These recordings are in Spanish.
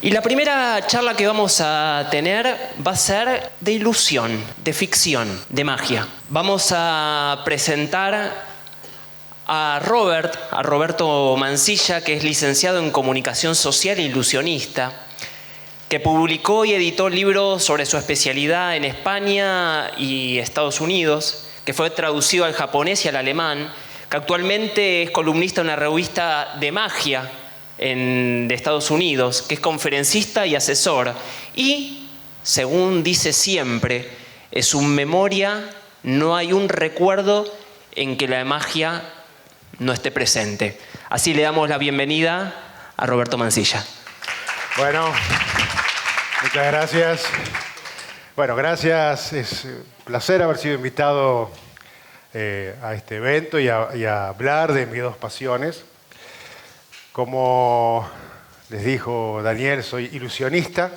Y la primera charla que vamos a tener va a ser de ilusión, de ficción, de magia. Vamos a presentar a Roberto Mancilla, que es licenciado en Comunicación Social e ilusionista, que publicó y editó libros sobre su especialidad en España y Estados Unidos, que fue traducido al japonés y al alemán, que actualmente es columnista de una revista de magia de Estados Unidos, que es conferencista y asesor. Y, según dice siempre, en su memoria no hay un recuerdo en que la magia no esté presente. Así le damos la bienvenida a Roberto Mancilla. Bueno, muchas gracias. Bueno, gracias. Es un placer haber sido invitado a este evento y a hablar de mis dos pasiones. Como les dijo Daniel, soy ilusionista.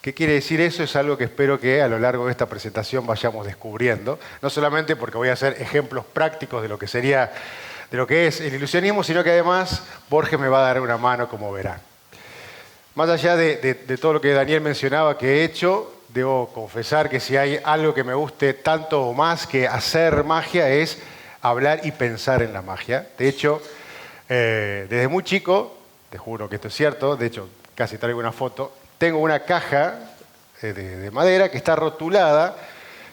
¿Qué quiere decir eso? Es algo que espero que a lo largo de esta presentación vayamos descubriendo. No solamente porque voy a hacer ejemplos prácticos de lo que es el ilusionismo, sino que además Borges me va a dar una mano, como verán. Más allá de todo lo que Daniel mencionaba que he hecho, debo confesar que si hay algo que me guste tanto o más que hacer magia es hablar y pensar en la magia. De hecho, desde muy chico, te juro que esto es cierto, de hecho casi traigo una foto, tengo una caja de madera que está rotulada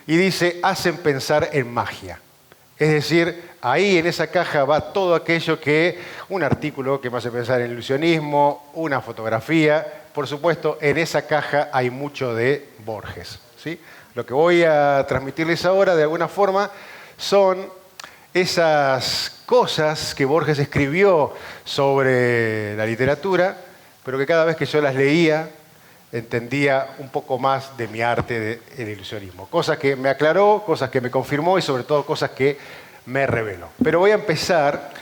y dice hacen pensar en magia. Es decir, ahí en esa caja va todo aquello un artículo que me hace pensar en ilusionismo, una fotografía. Por supuesto, en esa caja hay mucho de Borges, ¿sí? Lo que voy a transmitirles ahora, de alguna forma, son esas cosas que Borges escribió sobre la literatura, pero que cada vez que yo las leía, entendía un poco más de mi arte del ilusionismo. Cosas que me aclaró, cosas que me confirmó y sobre todo cosas que me reveló. Pero voy a empezar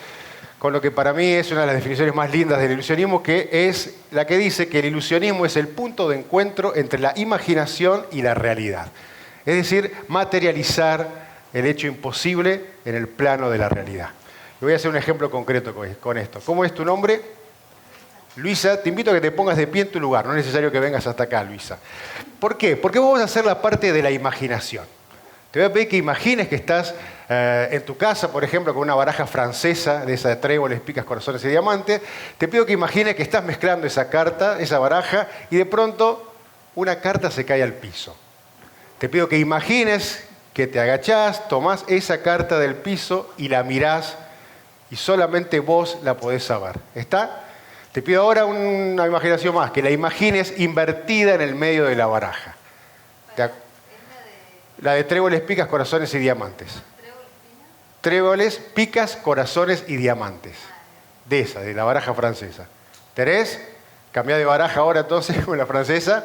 con lo que para mí es una de las definiciones más lindas del ilusionismo, que es la que dice que el ilusionismo es el punto de encuentro entre la imaginación y la realidad. Es decir, materializar el hecho imposible en el plano de la realidad. Y voy a hacer un ejemplo concreto con esto. ¿Cómo es tu nombre? Luisa, te invito a que te pongas de pie en tu lugar. No es necesario que vengas hasta acá, Luisa. ¿Por qué? Porque vos vas a hacer la parte de la imaginación. Te voy a pedir que imagines que estás en tu casa, por ejemplo, con una baraja francesa, de esa de tréboles, picas, corazones y diamantes. Te pido que imagines que estás mezclando esa carta, esa baraja, y de pronto una carta se cae al piso. Te pido que imagines que te agachás, tomás esa carta del piso y la mirás, y solamente vos la podés saber. ¿Está? Te pido ahora una imaginación más, que la imagines invertida en el medio de la baraja. La de tréboles, picas, corazones y diamantes. Tréboles, picas, corazones y diamantes. De la baraja francesa. ¿Terés? Cambiá de baraja ahora entonces con la francesa.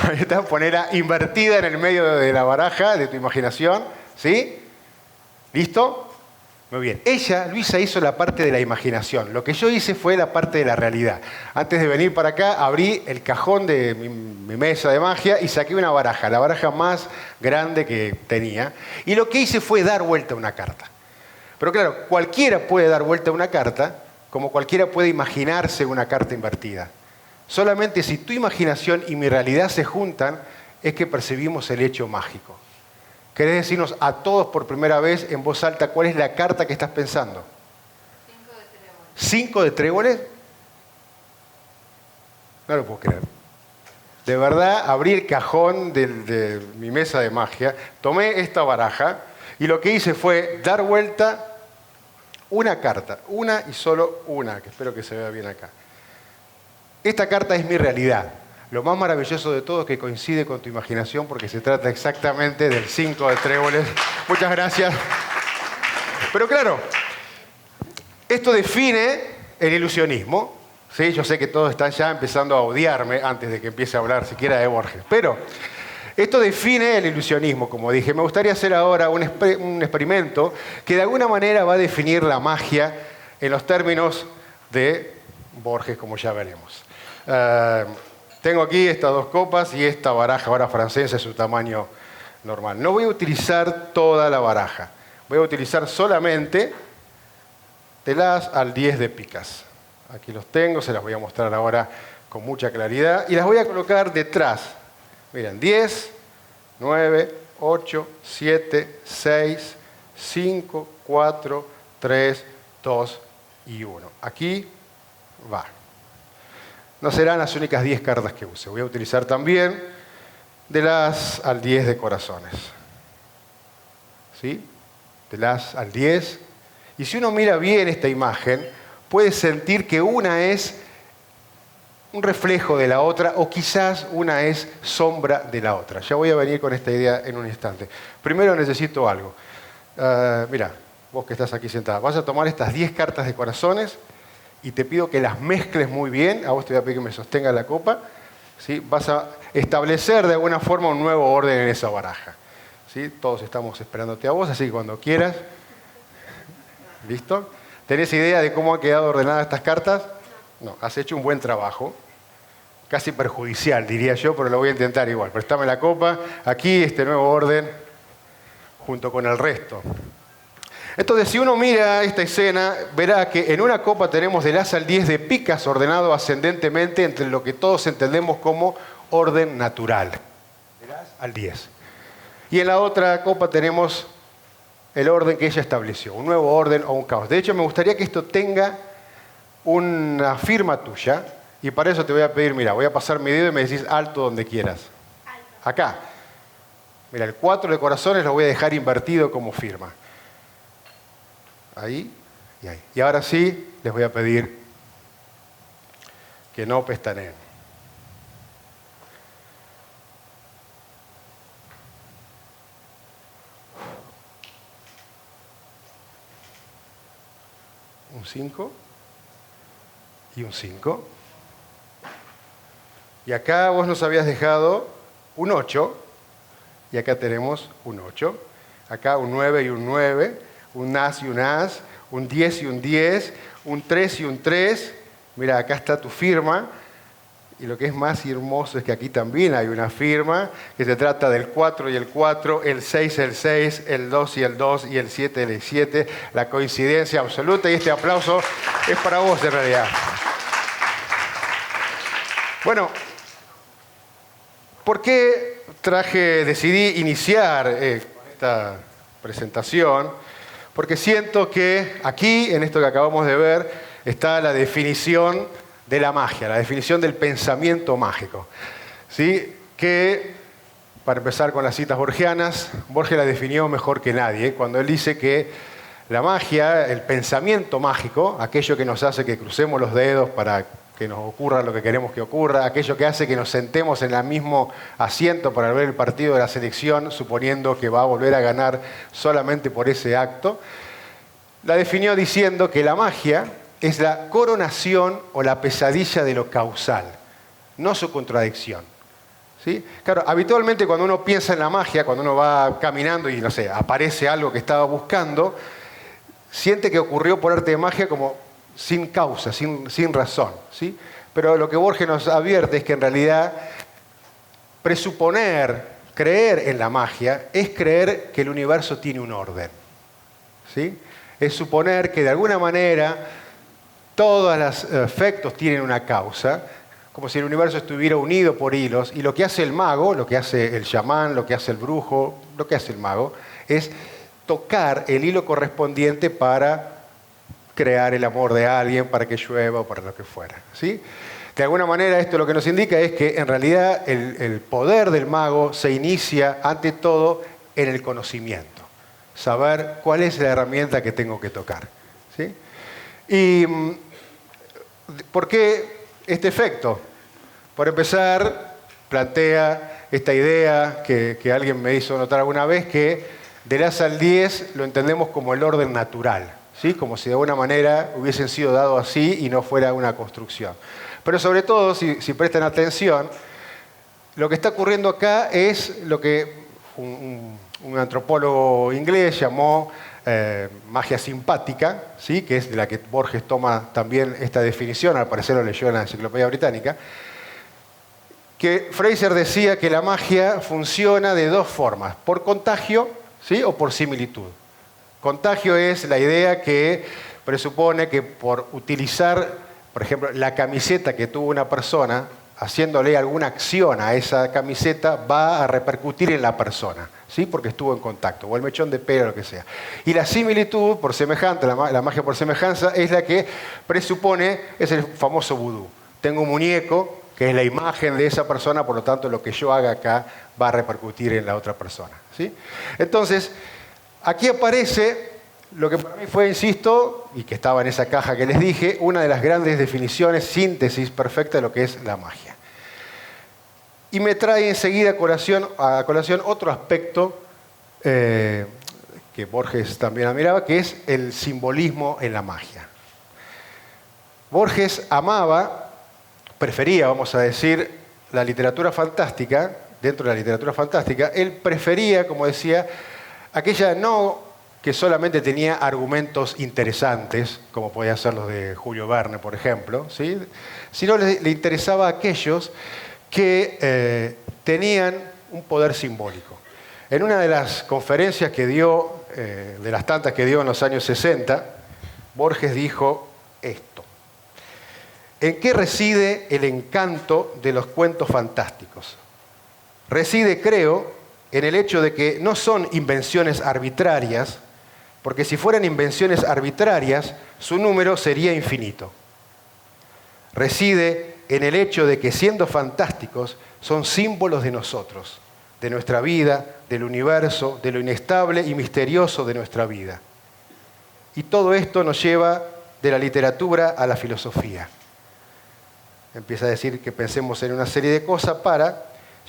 Ahí está, ponela invertida en el medio de la baraja de tu imaginación. ¿Sí? ¿Listo? Muy bien. Luisa, hizo la parte de la imaginación. Lo que yo hice fue la parte de la realidad. Antes de venir para acá, abrí el cajón de mi mesa de magia y saqué una baraja, la baraja más grande que tenía. Y lo que hice fue dar vuelta a una carta. Pero claro, cualquiera puede dar vuelta a una carta, como cualquiera puede imaginarse una carta invertida. Solamente si tu imaginación y mi realidad se juntan, es que percibimos el hecho mágico. ¿Querés decirnos a todos por primera vez en voz alta cuál es la carta que estás pensando? 5 de tréboles. 5 de tréboles. No lo puedo creer. De verdad, abrí el cajón de mi mesa de magia, tomé esta baraja y lo que hice fue dar vuelta una carta, una y solo una, que espero que se vea bien acá. Esta carta es mi realidad. Lo más maravilloso de todo es que coincide con tu imaginación porque se trata exactamente del 5 de tréboles. Muchas gracias. Pero claro, esto define el ilusionismo. ¿Sí? Yo sé que todos están ya empezando a odiarme antes de que empiece a hablar siquiera de Borges. Pero esto define el ilusionismo, como dije. Me gustaría hacer ahora un experimento que de alguna manera va a definir la magia en los términos de Borges, como ya veremos. Tengo aquí estas dos copas y esta baraja ahora francesa es su tamaño normal. No voy a utilizar toda la baraja. Voy a utilizar solamente del as al 10 de picas. Aquí los tengo, se las voy a mostrar ahora con mucha claridad y las voy a colocar detrás. Miren, 10, 9, 8, 7, 6, 5, 4, 3, 2 y 1. Aquí va. No serán las únicas 10 cartas que use. Voy a utilizar también del as al 10 de corazones. ¿Sí? Del as al 10. Y si uno mira bien esta imagen, puede sentir que una es un reflejo de la otra o quizás una es sombra de la otra. Ya voy a venir con esta idea en un instante. Primero necesito algo. Mira, vos que estás aquí sentada, vas a tomar estas 10 cartas de corazones y te pido que las mezcles muy bien. A vos te voy a pedir que me sostenga la copa. ¿Sí? Vas a establecer de alguna forma un nuevo orden en esa baraja. ¿Sí? Todos estamos esperándote a vos, así que cuando quieras. ¿Listo? ¿Tenés idea de cómo han quedado ordenadas estas cartas? No, has hecho un buen trabajo. Casi perjudicial, diría yo, pero lo voy a intentar igual. Préstame la copa. Aquí este nuevo orden junto con el resto. Entonces, si uno mira esta escena, verá que en una copa tenemos del as al 10 de picas ordenado ascendentemente entre lo que todos entendemos como orden natural. Del as al 10. Y en la otra copa tenemos el orden que ella estableció, un nuevo orden o un caos. De hecho, me gustaría que esto tenga una firma tuya y para eso te voy a pedir, mira, voy a pasar mi dedo y me decís alto donde quieras. Alto. Acá. Mira, el 4 de corazones lo voy a dejar invertido como firma. Ahí y ahí. Y ahora sí, les voy a pedir que no pestaneen. Un 5 y un 5. Y acá vos nos habías dejado un 8 y acá tenemos un 8. Acá un 9 y un 9, un as y un as, un 10 y un 10, un 3 y un 3. Mira, acá está tu firma. Y lo que es más hermoso es que aquí también hay una firma, que se trata del 4 y el 4, el 6 y el 6, el 2 y el 2 y el 7 y el 7. La coincidencia absoluta y este aplauso es para vos en realidad. Bueno, ¿por qué decidí iniciar con esta presentación? Porque siento que aquí, en esto que acabamos de ver, está la definición de la magia, la definición del pensamiento mágico. ¿Sí? Que, para empezar con las citas borgianas, Borges la definió mejor que nadie, cuando él dice que la magia, el pensamiento mágico, aquello que nos hace que crucemos los dedos para que nos ocurra lo que queremos que ocurra, aquello que hace que nos sentemos en el mismo asiento para ver el partido de la selección, suponiendo que va a volver a ganar solamente por ese acto, la definió diciendo que la magia es la coronación o la pesadilla de lo causal, no su contradicción. ¿Sí? Claro, habitualmente cuando uno piensa en la magia, cuando uno va caminando y, no sé, aparece algo que estaba buscando, siente que ocurrió por arte de magia como sin causa, sin razón. ¿Sí? Pero lo que Borges nos advierte es que en realidad presuponer, creer en la magia, es creer que el universo tiene un orden. ¿Sí? Es suponer que de alguna manera todos los efectos tienen una causa, como si el universo estuviera unido por hilos, y lo que hace el mago, lo que hace el chamán, lo que hace el brujo, lo que hace el mago, es tocar el hilo correspondiente para crear el amor de alguien, para que llueva o para lo que fuera. ¿Sí? De alguna manera esto lo que nos indica es que en realidad el poder del mago se inicia ante todo en el conocimiento, saber cuál es la herramienta que tengo que tocar. ¿Sí? ¿Y por qué este efecto? Por empezar, plantea esta idea que alguien me hizo notar alguna vez, que del as al 10 lo entendemos como el orden natural, ¿sí? Como si de alguna manera hubiesen sido dados así y no fuera una construcción. Pero sobre todo, si prestan atención, lo que está ocurriendo acá es lo que un antropólogo inglés llamó magia simpática, ¿sí? Que es de la que Borges toma también esta definición, al parecer lo leyó en la Enciclopedia Británica, que Fraser decía que la magia funciona de dos formas, por contagio, ¿sí? O por similitud. Contagio es la idea que presupone que por utilizar por ejemplo, la camiseta que tuvo una persona, haciéndole alguna acción a esa camiseta, va a repercutir en la persona, ¿sí? Porque estuvo en contacto, o el mechón de pelo, lo que sea. Y la similitud, por semejante, la magia por semejanza, es la que presupone, es el famoso vudú. Tengo un muñeco, que es la imagen de esa persona, por lo tanto, lo que yo haga acá va a repercutir en la otra persona, ¿sí? Entonces, aquí aparece lo que para mí fue, insisto, y que estaba en esa caja que les dije, una de las grandes definiciones, síntesis perfecta de lo que es la magia. Y me trae enseguida a colación otro aspecto que Borges también admiraba, que es el simbolismo en la magia. Borges prefería, vamos a decir, la literatura fantástica, dentro de la literatura fantástica, él prefería, como decía, aquella no que solamente tenía argumentos interesantes, como podía ser los de Julio Verne, por ejemplo, ¿sí? Sino le interesaba a aquellos que tenían un poder simbólico. En una de las conferencias que dio, de las tantas que dio en los años 60, Borges dijo esto: ¿en qué reside el encanto de los cuentos fantásticos? Reside, creo, en el hecho de que no son invenciones arbitrarias, porque si fueran invenciones arbitrarias, su número sería infinito. Reside en el hecho de que, siendo fantásticos, son símbolos de nosotros, de nuestra vida, del universo, de lo inestable y misterioso de nuestra vida. Y todo esto nos lleva de la literatura a la filosofía. Empieza a decir que pensemos en una serie de cosas para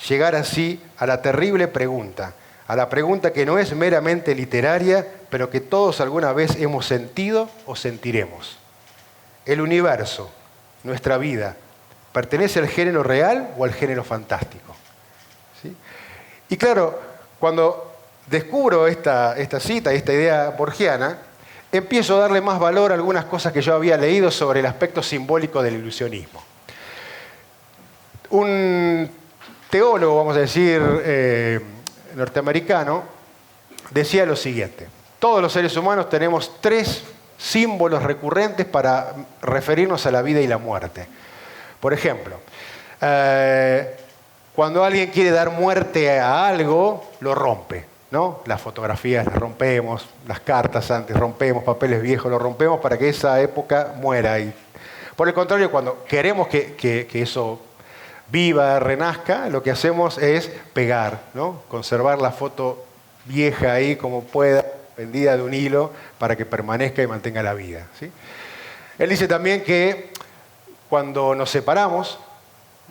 llegar así a la terrible pregunta, a la pregunta que no es meramente literaria, pero que todos alguna vez hemos sentido o sentiremos. ¿El universo, nuestra vida, pertenece al género real o al género fantástico? ¿Sí? Y claro, cuando descubro esta cita, esta idea borgiana, empiezo a darle más valor a algunas cosas que yo había leído sobre el aspecto simbólico del ilusionismo. Un teólogo, vamos a decir, norteamericano, decía lo siguiente: todos los seres humanos tenemos 3 símbolos recurrentes para referirnos a la vida y la muerte. Por ejemplo, cuando alguien quiere dar muerte a algo, lo rompe, ¿no? Las fotografías las rompemos, las cartas antes rompemos, papeles viejos los rompemos para que esa época muera. Y, por el contrario, cuando queremos que eso viva, renazca, lo que hacemos es pegar, ¿no? Conservar la foto vieja ahí como pueda, pendida de un hilo, para que permanezca y mantenga la vida, ¿sí? Él dice también que cuando nos separamos,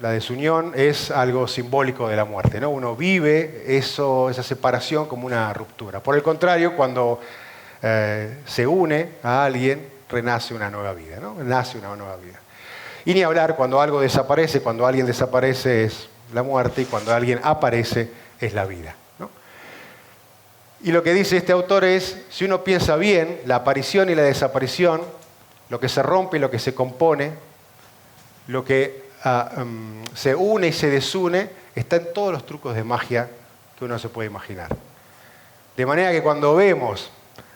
la desunión es algo simbólico de la muerte, ¿no? Uno vive esa separación como una ruptura. Por el contrario, cuando se une a alguien, renace una nueva vida, ¿no? Nace una nueva vida. Y ni hablar cuando algo desaparece, cuando alguien desaparece es la muerte y cuando alguien aparece es la vida, ¿no? Y lo que dice este autor es, si uno piensa bien, la aparición y la desaparición, lo que se rompe y lo que se compone, lo que se une y se desune, está en todos los trucos de magia que uno se puede imaginar. De manera que cuando vemos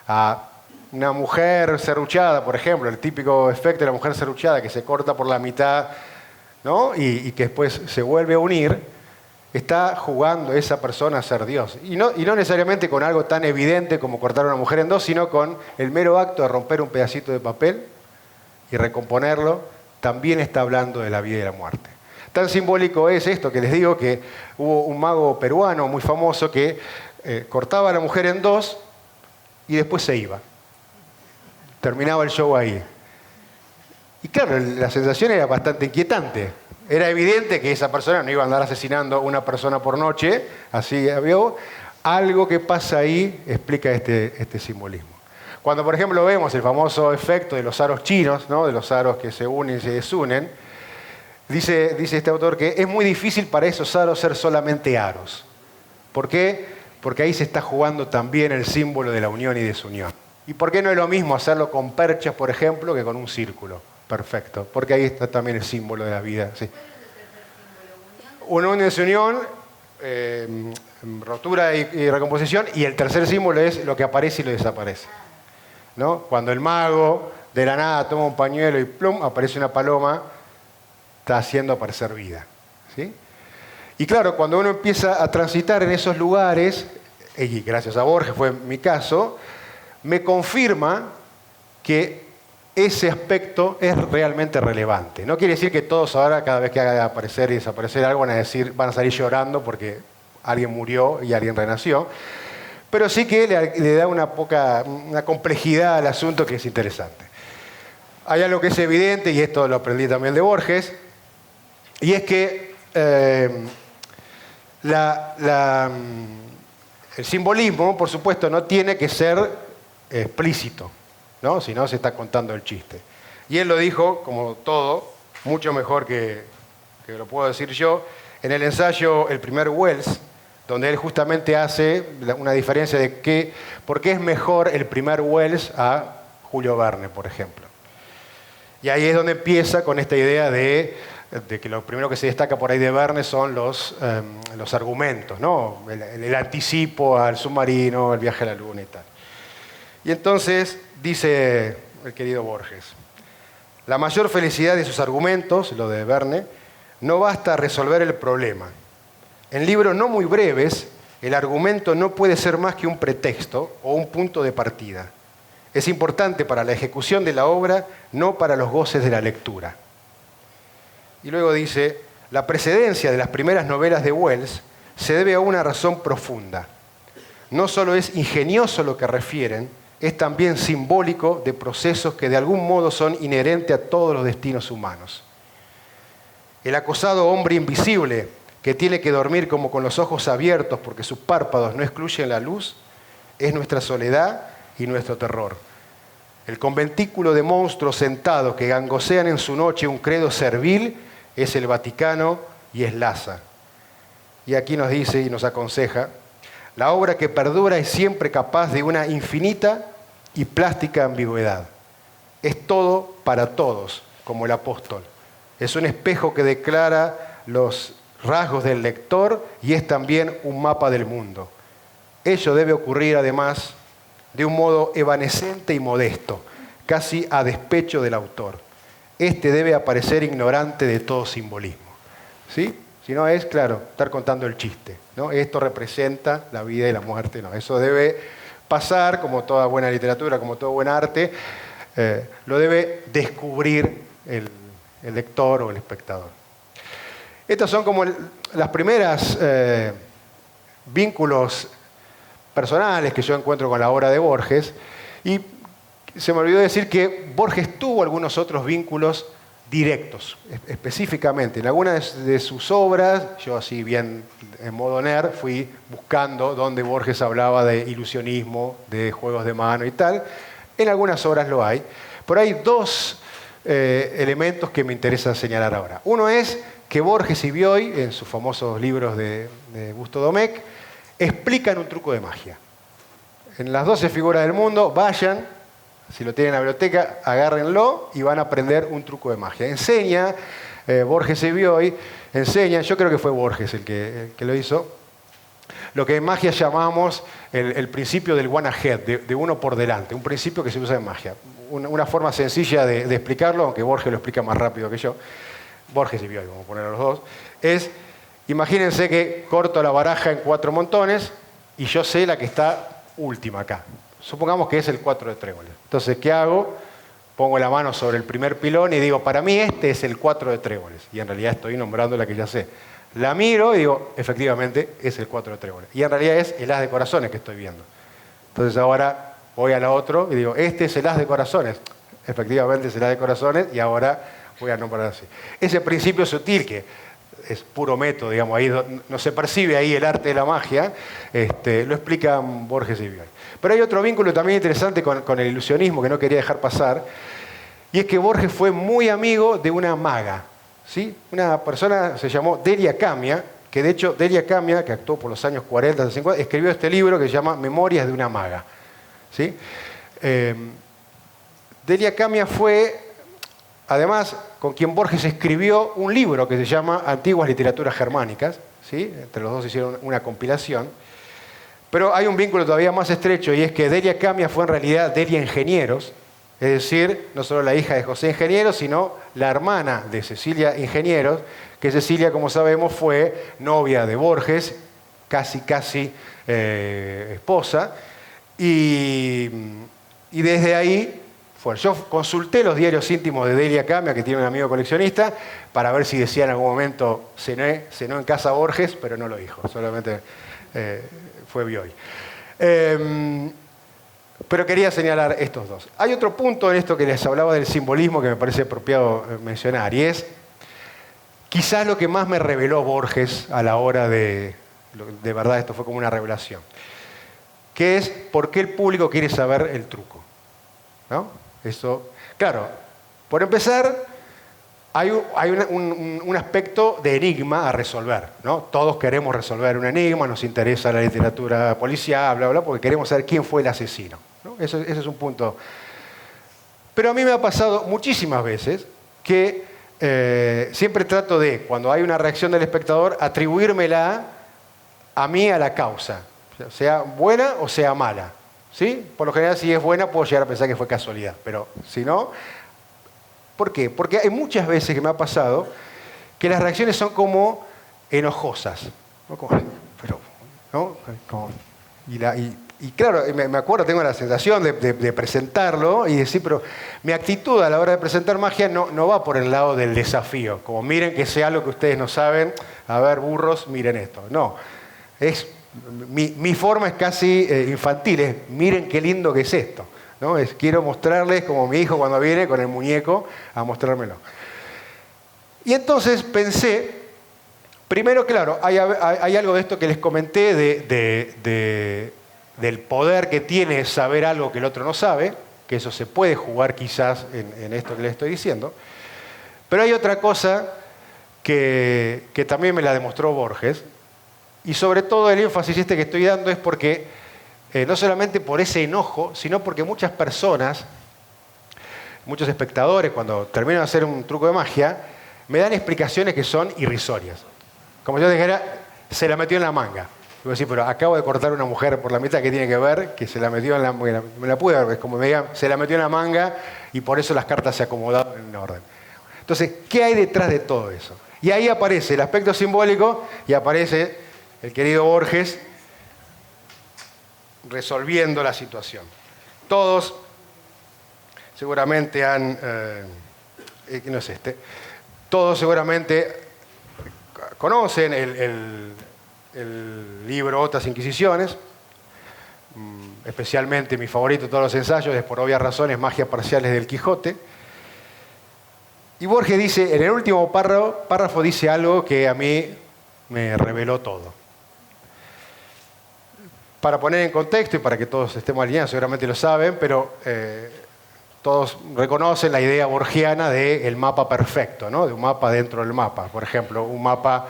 a una mujer serruchada, por ejemplo, el típico efecto de la mujer serruchada que se corta por la mitad, ¿no? y que después se vuelve a unir, está jugando esa persona a ser Dios. Y no necesariamente con algo tan evidente como cortar a una mujer en dos, sino con el mero acto de romper un pedacito de papel y recomponerlo, también está hablando de la vida y la muerte. Tan simbólico es esto que les digo, que hubo un mago peruano muy famoso que cortaba a la mujer en dos y después se iba. Terminaba el show ahí. Y claro, la sensación era bastante inquietante. Era evidente que esa persona no iba a andar asesinando a una persona por noche, así había algo que pasa ahí, explica este simbolismo. Cuando, por ejemplo, vemos el famoso efecto de los aros chinos, ¿no? De los aros que se unen y se desunen, dice este autor que es muy difícil para esos aros ser solamente aros. ¿Por qué? Porque ahí se está jugando también el símbolo de la unión y desunión. ¿Y por qué no es lo mismo hacerlo con perchas, por ejemplo, que con un círculo? Perfecto, porque ahí está también el símbolo de la vida. Sí. Una unión y desunión, rotura y recomposición, y el tercer símbolo es lo que aparece y lo desaparece, ¿no? Cuando el mago de la nada toma un pañuelo y plum, aparece una paloma, está haciendo aparecer vida. ¿Sí? Y claro, cuando uno empieza a transitar en esos lugares, y gracias a Borges fue mi caso, me confirma que ese aspecto es realmente relevante. No quiere decir que todos ahora, cada vez que haga aparecer y desaparecer algo, van a salir llorando porque alguien murió y alguien renació, pero sí que le da una complejidad al asunto que es interesante. Hay algo que es evidente, y esto lo aprendí también de Borges, y es que el simbolismo, por supuesto, no tiene que ser explícito, ¿no? Si no, se está contando el chiste. Y él lo dijo, como todo, mucho mejor que lo puedo decir yo, en el ensayo El primer Wells, donde él justamente hace una diferencia de por qué es mejor el primer Wells a Julio Verne, por ejemplo. Y ahí es donde empieza con esta idea de que lo primero que se destaca por ahí de Verne son los argumentos, ¿no? El anticipo al submarino, el viaje a la luna y tal. Y entonces dice el querido Borges, la mayor felicidad de sus argumentos, lo de Verne, no basta resolver el problema. En libros no muy breves, el argumento no puede ser más que un pretexto o un punto de partida. Es importante para la ejecución de la obra, no para los goces de la lectura. Y luego dice, la precedencia de las primeras novelas de Wells se debe a una razón profunda. No solo es ingenioso lo que refieren, es también simbólico de procesos que de algún modo son inherentes a todos los destinos humanos. El acosado hombre invisible, que tiene que dormir como con los ojos abiertos porque sus párpados no excluyen la luz, es nuestra soledad y nuestro terror. El conventículo de monstruos sentados que gangosean en su noche un credo servil es el Vaticano y es Lhasa. Y aquí nos dice y nos aconseja, la obra que perdura es siempre capaz de una infinita y plástica ambigüedad. Es todo para todos, como el apóstol. Es un espejo que declara los rasgos del lector y es también un mapa del mundo. Ello debe ocurrir además de un modo evanescente y modesto, casi a despecho del autor. Este debe aparecer ignorante de todo simbolismo. ¿Sí? Si no es, claro, estar contando el chiste, ¿no? Esto representa la vida y la muerte. No, eso debe pasar, como toda buena literatura, como todo buen arte, lo debe descubrir el lector o el espectador. Estos son como las primeras vínculos personales que yo encuentro con la obra de Borges. Y se me olvidó decir que Borges tuvo algunos otros vínculos directos, específicamente. En algunas de sus obras, yo así bien en modo nerd, fui buscando dónde Borges hablaba de ilusionismo, de juegos de mano y tal. En algunas obras lo hay. Pero hay dos elementos que me interesa señalar ahora. Uno es que Borges y Bioy, en sus famosos libros de Busto Domecq, explican un truco de magia. En las 12 figuras del mundo, vayan, si lo tienen en la biblioteca, agárrenlo y van a aprender un truco de magia. Enseña, Borges y Bioy, enseñan, yo creo que fue Borges el que lo hizo, lo que en magia llamamos el principio del one ahead, de uno por delante, un principio que se usa en magia. Una forma sencilla de explicarlo, aunque Borges lo explica más rápido que yo, Borges y Bioy, vamos a poner a los dos, es, imagínense que corto la baraja en 4 montones y yo sé la que está última acá. Supongamos que es el 4 de tréboles. Entonces, ¿qué hago? Pongo la mano sobre el primer pilón y digo, para mí este es el 4 de tréboles. Y en realidad estoy nombrando la que ya sé. La miro y digo, efectivamente, es el 4 de tréboles. Y en realidad es el as de corazones que estoy viendo. Entonces ahora voy a la otra y digo, este es el as de corazones. Efectivamente es el as de corazones y ahora voy a nombrar así. Ese principio sutil que es puro método, digamos, ahí no se percibe ahí el arte de la magia, lo explican Borges y Bioy. Pero hay otro vínculo también interesante con el ilusionismo que no quería dejar pasar, y es que Borges fue muy amigo de una maga, ¿sí? Una persona se llamó Delia Camia, que de hecho Delia Camia, que actuó por los años 40, 50, escribió este libro que se llama Memorias de una maga, ¿sí? Delia Camia fue, además, con quien Borges escribió un libro que se llama Antiguas Literaturas Germánicas, ¿sí? Entre los dos hicieron una compilación. Pero hay un vínculo todavía más estrecho y es que Delia Camia fue en realidad Delia Ingenieros, Es decir, no solo la hija de José Ingeniero, sino la hermana de Cecilia Ingenieros, que Cecilia, como sabemos, fue novia de Borges, casi esposa, y desde ahí fue. Yo consulté los diarios íntimos de Delia Camia, que tiene un amigo coleccionista, para ver si decía en algún momento cenó en casa Borges, pero no lo dijo, solamente fue Bioy. Pero quería señalar estos dos. Hay otro punto en esto que les hablaba del simbolismo que me parece apropiado mencionar, y es quizás lo que más me reveló Borges a la hora de verdad, esto fue como una revelación, que es por qué el público quiere saber el truco, ¿no? Eso, claro, por empezar, hay un aspecto de enigma a resolver, ¿no? Todos queremos resolver un enigma, nos interesa la literatura policial, bla, bla, porque queremos saber quién fue el asesino, ¿no? Ese es un punto. Pero a mí me ha pasado muchísimas veces que siempre trato de, cuando hay una reacción del espectador, atribuírmela a mí, a la causa, sea buena o sea mala, ¿sí? Por lo general, si es buena, puedo llegar a pensar que fue casualidad, pero si no... ¿Por qué? Porque hay muchas veces que me ha pasado que las reacciones son como enojosas, ¿no? Y claro, me acuerdo, tengo la sensación de presentarlo y decir, pero mi actitud a la hora de presentar magia no va por el lado del desafío, como miren que sea algo que ustedes no saben, a ver, burros, miren esto. No, mi forma es casi infantil, es miren qué lindo que es esto, ¿no? Quiero mostrarles como mi hijo cuando viene con el muñeco a mostrármelo. Y entonces pensé, primero, claro, hay algo de esto que les comenté del poder que tiene saber algo que el otro no sabe, que eso se puede jugar quizás en esto que les estoy diciendo. Pero hay otra cosa que también me la demostró Borges, y sobre todo el énfasis que estoy dando es porque no solamente por ese enojo, sino porque muchas personas, muchos espectadores, cuando terminan de hacer un truco de magia, me dan explicaciones que son irrisorias. Como yo dijera, se la metió en la manga. Digo, sí, pero acabo de cortar a una mujer por la mitad, ¿qué tiene que ver? Que se la metió en la manga. Me la pude ver, es como me digan, se la metió en la manga y por eso las cartas se acomodaron en orden. Entonces, ¿qué hay detrás de todo eso? Y ahí aparece el aspecto simbólico y aparece el querido Borges resolviendo la situación. Todos seguramente no es todos seguramente conocen el libro Otras Inquisiciones, especialmente mi favorito de todos los ensayos es, por obvias razones, Magias Parciales del Quijote. Y Borges dice, en el último párrafo dice algo que a mí me reveló todo. Para poner en contexto y para que todos estemos alineados, seguramente lo saben, pero todos reconocen la idea borgiana del mapa perfecto, ¿no? De un mapa dentro del mapa. Por ejemplo, un mapa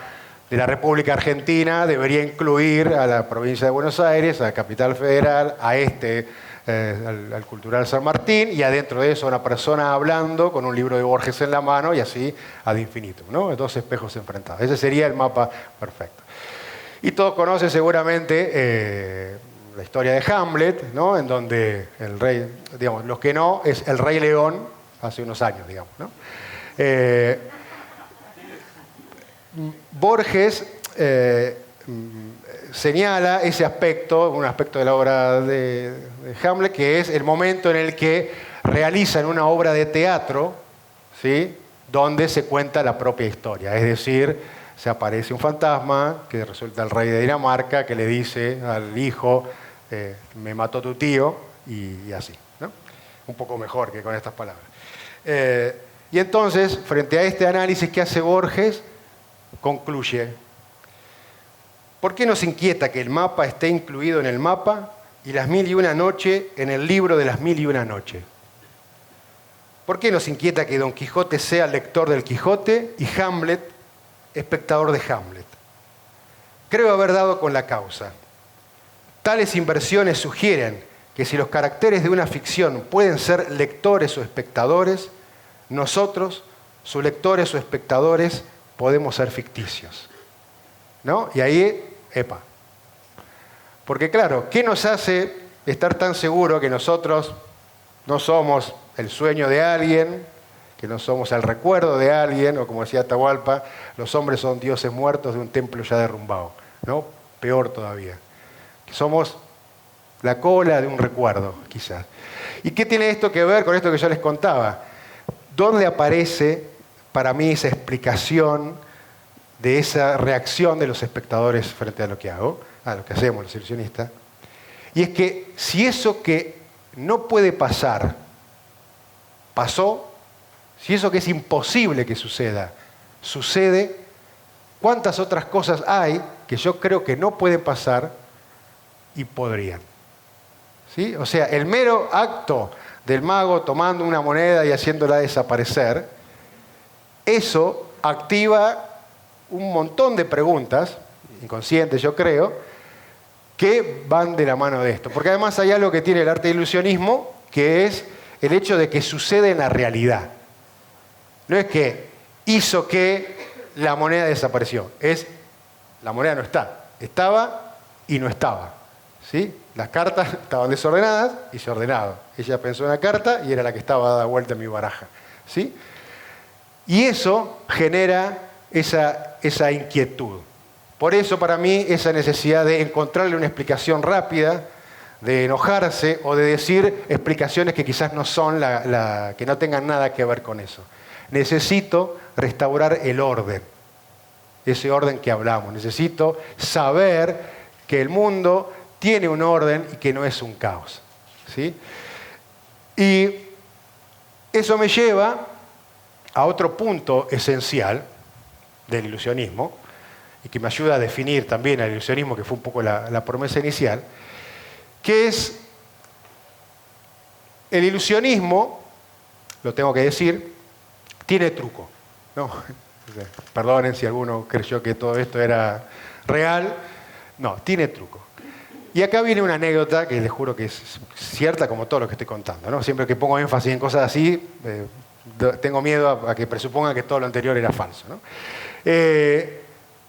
de la República Argentina debería incluir a la provincia de Buenos Aires, a la capital federal, al Cultural San Martín, y adentro de eso una persona hablando con un libro de Borges en la mano y así ad infinitum, ¿no? Dos espejos enfrentados. Ese sería el mapa perfecto. Y todos conocen seguramente la historia de Hamlet, ¿no? En donde el rey, digamos, los que no, es el Rey León hace unos años, digamos, ¿no? Borges señala ese aspecto, un aspecto de la obra de Hamlet, que es el momento en el que realizan una obra de teatro, ¿sí? Donde se cuenta la propia historia, es decir, se aparece un fantasma que resulta el rey de Dinamarca que le dice al hijo, me mató tu tío, y así, ¿no? Un poco mejor que con estas palabras. Y entonces, frente a este análisis que hace Borges, concluye, ¿por qué nos inquieta que el mapa esté incluido en el mapa y las 1001 noches en el libro de las 1001 noches? ¿Por qué nos inquieta que Don Quijote sea lector del Quijote y Hamlet espectador de Hamlet? Creo haber dado con la causa. Tales inversiones sugieren que si los caracteres de una ficción pueden ser lectores o espectadores, nosotros, sus lectores o espectadores, podemos ser ficticios, ¿no? Y ahí, epa. Porque claro, ¿qué nos hace estar tan seguro que nosotros no somos el sueño de alguien, que no somos el recuerdo de alguien, o como decía Atahualpa, los hombres son dioses muertos de un templo ya derrumbado, ¿no? Peor todavía. Que somos la cola de un recuerdo, quizás. ¿Y qué tiene esto que ver con esto que yo les contaba? ¿Dónde aparece para mí esa explicación de esa reacción de los espectadores frente a lo que hago, a lo que hacemos los ilusionistas? Y es que si eso que no puede pasar, pasó, si eso que es imposible que suceda, sucede, ¿cuántas otras cosas hay que yo creo que no pueden pasar y podrían? ¿Sí? O sea, el mero acto del mago tomando una moneda y haciéndola desaparecer, eso activa un montón de preguntas, inconscientes yo creo, que van de la mano de esto. Porque además hay algo que tiene el arte del ilusionismo, que es el hecho de que sucede en la realidad. No es que hizo que la moneda desapareció, es la moneda no está, estaba y no estaba. ¿Sí? Las cartas estaban desordenadas y se ordenaban. Ella pensó en una carta y era la que estaba dada vuelta en mi baraja. ¿Sí? Y eso genera esa inquietud. Por eso para mí esa necesidad de encontrarle una explicación rápida, de enojarse o de decir explicaciones que quizás no son que no tengan nada que ver con eso. Necesito restaurar el orden, ese orden que hablamos. Necesito saber que el mundo tiene un orden y que no es un caos. ¿Sí? Y eso me lleva a otro punto esencial del ilusionismo, y que me ayuda a definir también el ilusionismo, que fue un poco la promesa inicial, que es el ilusionismo, lo tengo que decir, tiene truco. ¿No? Perdonen si alguno creyó que todo esto era real. No, tiene truco. Y acá viene una anécdota que les juro que es cierta como todo lo que estoy contando, ¿no? Siempre que pongo énfasis en cosas así, tengo miedo a que presupongan que todo lo anterior era falso, ¿no?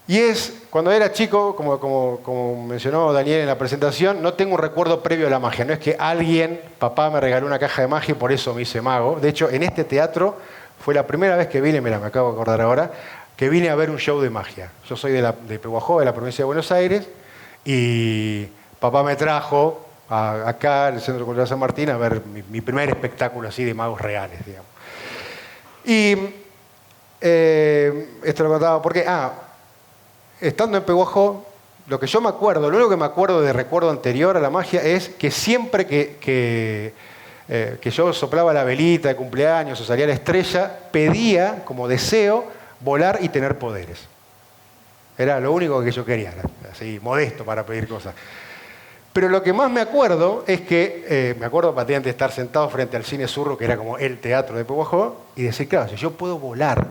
Y es, cuando era chico, como mencionó Daniel en la presentación, no tengo un recuerdo previo a la magia. No es que papá me regaló una caja de magia y por eso me hice mago. De hecho, en este teatro fue la primera vez que vine, me acabo de acordar ahora, que vine a ver un show de magia. Yo soy de Pehuajó, de la provincia de Buenos Aires, y papá me trajo acá, en el Centro Cultural San Martín, a ver mi primer espectáculo así de magos reales, digamos. Y esto lo contaba porque, estando en Pehuajó, lo único que me acuerdo de recuerdo anterior a la magia es que siempre que yo soplaba la velita de cumpleaños o salía la estrella, pedía como deseo volar y tener poderes. Era lo único que yo quería, así modesto para pedir cosas. Pero lo que más me acuerdo es que, me acuerdo prácticamente de estar sentado frente al Cine Surro, que era como el teatro de Pehuajó, y decir, claro, si yo puedo volar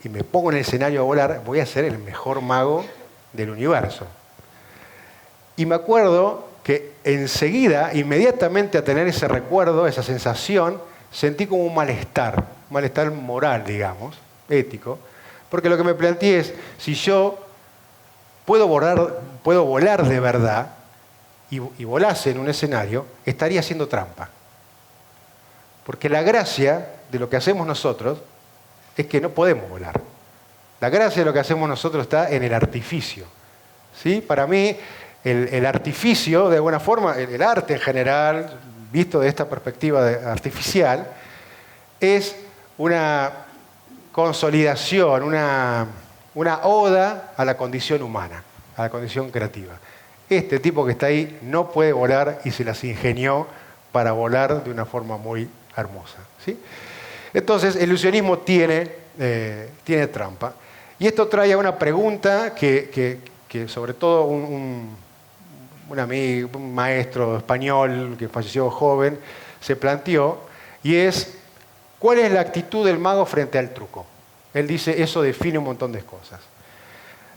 y me pongo en el escenario a volar, voy a ser el mejor mago del universo. Y me acuerdo que enseguida, inmediatamente a tener ese recuerdo, esa sensación, sentí como un malestar moral, digamos, ético, porque lo que me planteé es, si yo puedo volar de verdad y volase en un escenario, estaría haciendo trampa. Porque la gracia de lo que hacemos nosotros es que no podemos volar. La gracia de lo que hacemos nosotros está en el artificio. ¿Sí? Para mí, el artificio, de alguna forma, el arte en general, visto de esta perspectiva artificial, es una consolidación, una oda a la condición humana, a la condición creativa. Este tipo que está ahí no puede volar y se las ingenió para volar de una forma muy hermosa. ¿Sí? Entonces, el ilusionismo tiene trampa. Y esto trae a una pregunta que sobre todo un amigo, un maestro español que falleció joven, se planteó, y es, ¿cuál es la actitud del mago frente al truco? Él dice, eso define un montón de cosas.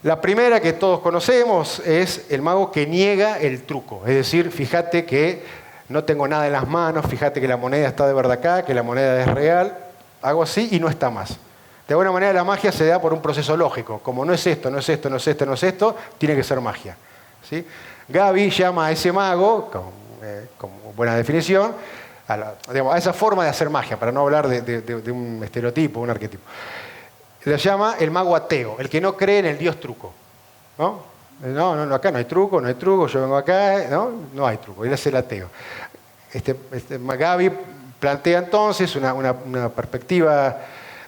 La primera que todos conocemos es el mago que niega el truco. Es decir, fíjate que no tengo nada en las manos, fíjate que la moneda está de verdad acá, que la moneda es real, hago así y no está más. De alguna manera la magia se da por un proceso lógico. Como no es esto, no es esto, no es esto, no es esto, tiene que ser magia. ¿Sí? Gaby llama a ese mago, como buena definición, a esa forma de hacer magia, para no hablar de un estereotipo, un arquetipo. Lo llama el mago ateo, el que no cree en el dios truco. ¿No? No, acá no hay truco, yo vengo acá, no hay truco, él es el ateo. Gaby plantea entonces una perspectiva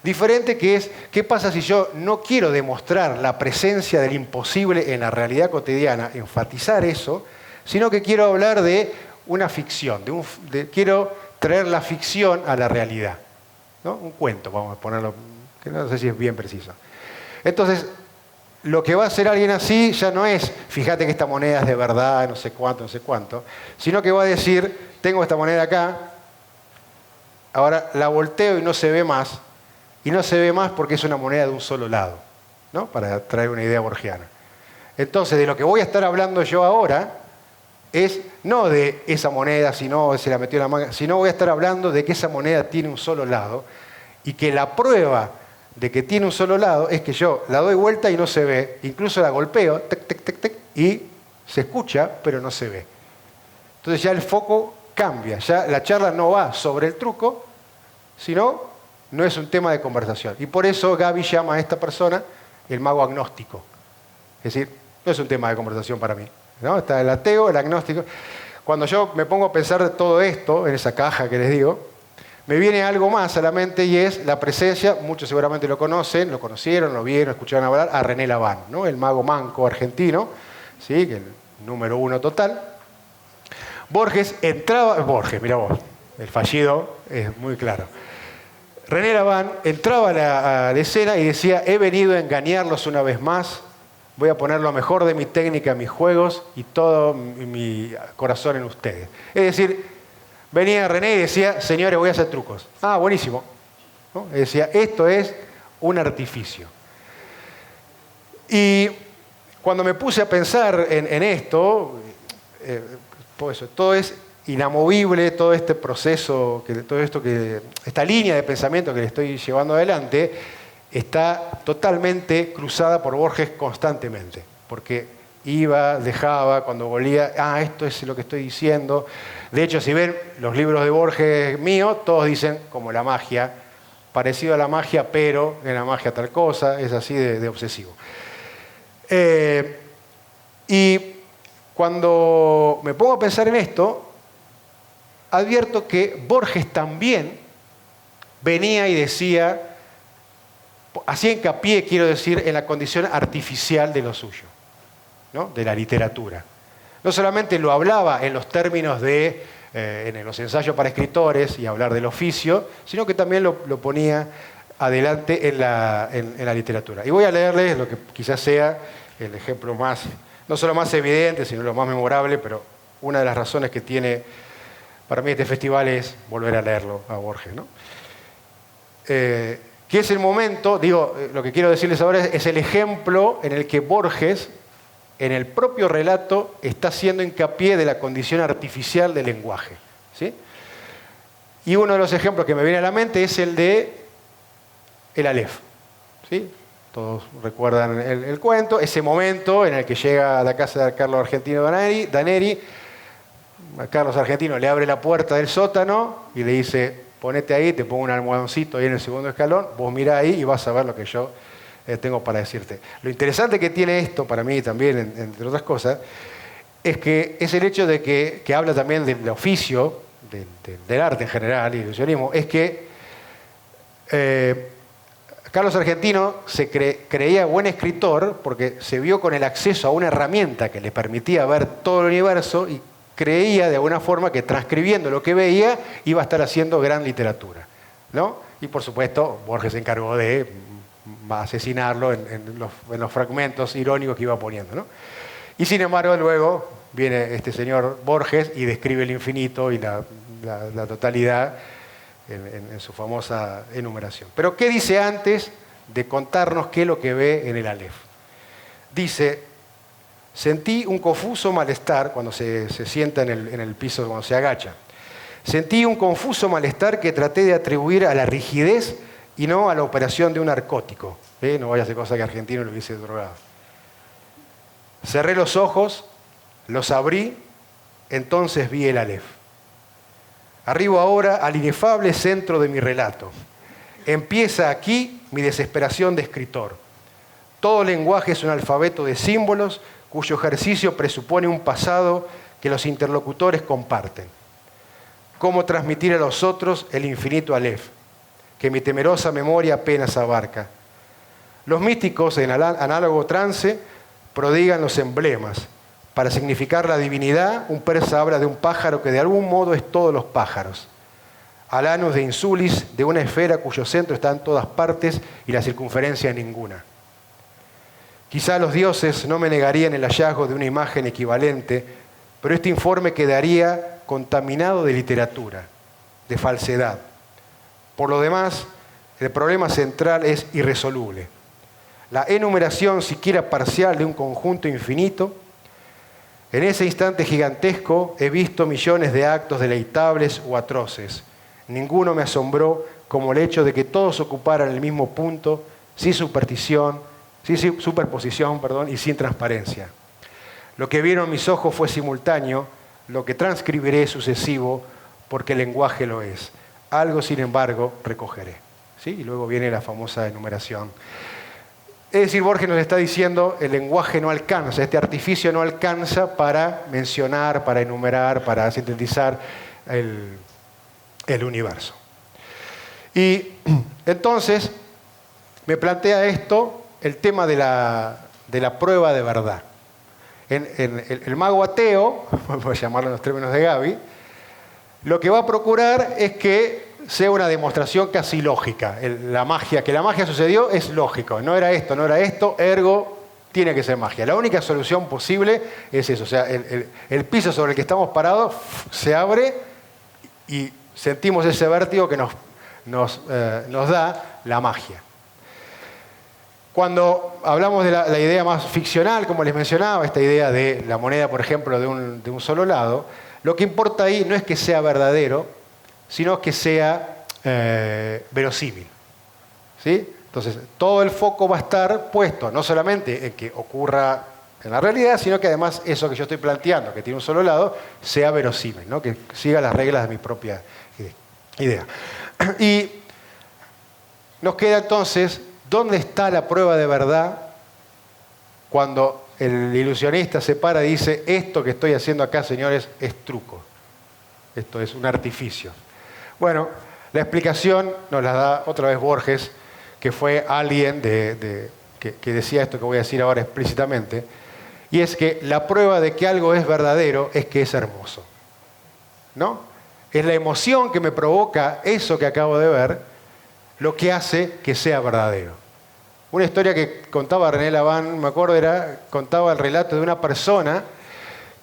diferente, que es, ¿qué pasa si yo no quiero demostrar la presencia del imposible en la realidad cotidiana, enfatizar eso, sino que quiero hablar de una ficción, quiero traer la ficción a la realidad, ¿no? Un cuento, vamos a ponerlo, que no sé si es bien preciso. Entonces, lo que va a hacer alguien así ya no es, fíjate que esta moneda es de verdad, no sé cuánto, sino que va a decir, tengo esta moneda acá, ahora la volteo y no se ve más, porque es una moneda de un solo lado, ¿no? Para traer una idea borgiana. Entonces, de lo que voy a estar hablando yo ahora es no de esa moneda, sino se la metió en la manga, sino voy a estar hablando de que esa moneda tiene un solo lado y que la prueba de que tiene un solo lado es que yo la doy vuelta y no se ve, incluso la golpeo, tec, tec, tec, tec, y se escucha, pero no se ve. Entonces ya el foco cambia, ya la charla no va sobre el truco, sino no es un tema de conversación. Y por eso Gaby llama a esta persona el mago agnóstico. Es decir, no es un tema de conversación para mí, ¿no? Está el ateo, el agnóstico. Cuando yo me pongo a pensar de todo esto, en esa caja que les digo, me viene algo más a la mente y es la presencia, muchos seguramente lo conocen, lo conocieron, lo vieron, escucharon hablar, a René Laván, ¿no? El mago manco argentino, ¿sí? Que el número 1 total. Mira vos, el fallido es muy claro. René Laván entraba a la escena y decía, he venido a engañarlos una vez más, voy a poner lo mejor de mi técnica en mis juegos y todo mi corazón en ustedes. Es decir, venía René y decía, señores, voy a hacer trucos. Ah, buenísimo, ¿no? Decía, esto es un artificio. Y cuando me puse a pensar en esto, pues todo es inamovible, todo este proceso, esta línea de pensamiento que le estoy llevando adelante, está totalmente cruzada por Borges constantemente. Porque iba, dejaba, cuando volvía, esto es lo que estoy diciendo. De hecho, si ven los libros de Borges míos, todos dicen, como la magia, parecido a la magia, pero en la magia tal cosa, es así de obsesivo. Y cuando me pongo a pensar en esto, advierto que Borges también venía y decía, hacía hincapié, quiero decir, en la condición artificial de lo suyo, ¿no? De la literatura. No solamente lo hablaba en los términos de en los ensayos para escritores y hablar del oficio, sino que también lo ponía adelante en la literatura. Y voy a leerles lo que quizás sea el ejemplo más, no solo más evidente, sino lo más memorable, pero una de las razones que tiene para mí este festival es volver a leerlo a Borges, ¿no? Que es el momento, lo que quiero decirles ahora es el ejemplo en el que Borges, en el propio relato, está haciendo hincapié de la condición artificial del lenguaje, ¿sí? Y uno de los ejemplos que me viene a la mente es el de el Aleph, ¿sí? Todos recuerdan el cuento, ese momento en el que llega a la casa de Carlos Argentino Daneri, a Carlos Argentino le abre la puerta del sótano y le dice, ponete ahí, te pongo un almohadoncito ahí en el segundo escalón, vos mirá ahí y vas a ver lo que yo tengo para decirte. Lo interesante que tiene esto, para mí también, entre otras cosas, es que es el hecho de que habla también del oficio, del arte en general, y el ilusionismo, es que Carlos Argentino se creía buen escritor porque se vio con el acceso a una herramienta que le permitía ver todo el universo y creía de alguna forma que transcribiendo lo que veía iba a estar haciendo gran literatura, ¿no? Y por supuesto Borges se encargó de asesinarlo en los fragmentos irónicos que iba poniendo, ¿no? Y sin embargo luego viene este señor Borges y describe el infinito y la totalidad en su famosa enumeración. Pero ¿qué dice antes de contarnos qué es lo que ve en el Aleph? Dice, sentí un confuso malestar cuando se sienta en el piso, cuando se agacha. Sentí un confuso malestar que traté de atribuir a la rigidez y no a la operación de un narcótico. No vaya a ser cosa que Argentino lo hubiese drogado. Cerré los ojos, los abrí, entonces vi el Aleph. Arribo ahora al inefable centro de mi relato. Empieza aquí mi desesperación de escritor. Todo lenguaje es un alfabeto de símbolos cuyo ejercicio presupone un pasado que los interlocutores comparten. ¿Cómo transmitir a los otros el infinito Aleph, que mi temerosa memoria apenas abarca? Los místicos, en análogo trance, prodigan los emblemas. Para significar la divinidad, un persa habla de un pájaro que de algún modo es todos los pájaros. Alanus de Insulis, de una esfera cuyo centro está en todas partes y la circunferencia en ninguna. Quizá los dioses no me negarían el hallazgo de una imagen equivalente, pero este informe quedaría contaminado de literatura, de falsedad. Por lo demás, el problema central es irresoluble. La enumeración siquiera parcial de un conjunto infinito. En ese instante gigantesco he visto millones de actos deleitables o atroces. Ninguno me asombró como el hecho de que todos ocuparan el mismo punto, sin superposición, y sin transparencia. Lo que vieron mis ojos fue simultáneo, lo que transcribiré es sucesivo, porque el lenguaje lo es. Algo, sin embargo, recogeré. ¿Sí? Y luego viene la famosa enumeración. Es decir, Borges nos está diciendo, el lenguaje no alcanza, este artificio no alcanza para mencionar, para enumerar, para sintetizar el universo. Y entonces me plantea esto, el tema de la prueba de verdad. El mago ateo, voy a llamarlo en los términos de Gaby, lo que va a procurar es que sea una demostración casi lógica. Que la magia sucedió es lógico. No era esto, ergo tiene que ser magia. La única solución posible es eso. O sea, el piso sobre el que estamos parados se abre y sentimos ese vértigo que nos da la magia. Cuando hablamos de la idea más ficcional, como les mencionaba, esta idea de la moneda, por ejemplo, de un solo lado, lo que importa ahí no es que sea verdadero, sino que sea verosímil. ¿Sí? Entonces, todo el foco va a estar puesto no solamente en que ocurra en la realidad, sino que además eso que yo estoy planteando, que tiene un solo lado, sea verosímil, ¿no? Que siga las reglas de mi propia idea. Y nos queda entonces, ¿dónde está la prueba de verdad cuando el ilusionista se para y dice, esto que estoy haciendo acá, señores, es truco? Esto es un artificio. Bueno, la explicación nos la da otra vez Borges, que fue alguien que decía esto que voy a decir ahora explícitamente, y es que la prueba de que algo es verdadero es que es hermoso. ¿No? Es la emoción que me provoca eso que acabo de ver lo que hace que sea verdadero. Una historia que contaba René Laván, me acuerdo, contaba el relato de una persona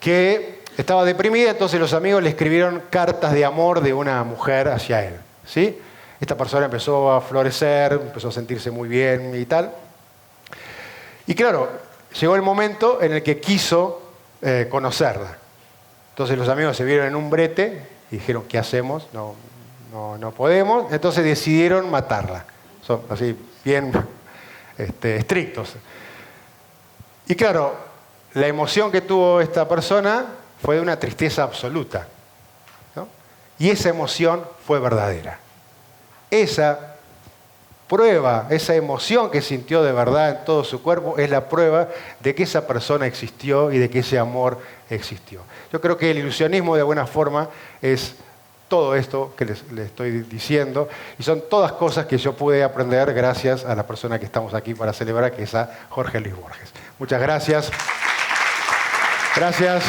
que estaba deprimida, entonces los amigos le escribieron cartas de amor de una mujer hacia él. ¿Sí? Esta persona empezó a florecer, empezó a sentirse muy bien y tal. Y claro, llegó el momento en el que quiso conocerla. Entonces los amigos se vieron en un brete y dijeron, ¿qué hacemos? No podemos. Entonces decidieron matarla. Son así bien estrictos. Y claro, la emoción que tuvo esta persona fue de una tristeza absoluta, ¿no? Y esa emoción fue verdadera. Esa prueba, esa emoción que sintió de verdad en todo su cuerpo es la prueba de que esa persona existió y de que ese amor existió. Yo creo que el ilusionismo de alguna forma es todo esto que les estoy diciendo y son todas cosas que yo pude aprender gracias a la persona que estamos aquí para celebrar, que es a Jorge Luis Borges. Muchas gracias. Gracias.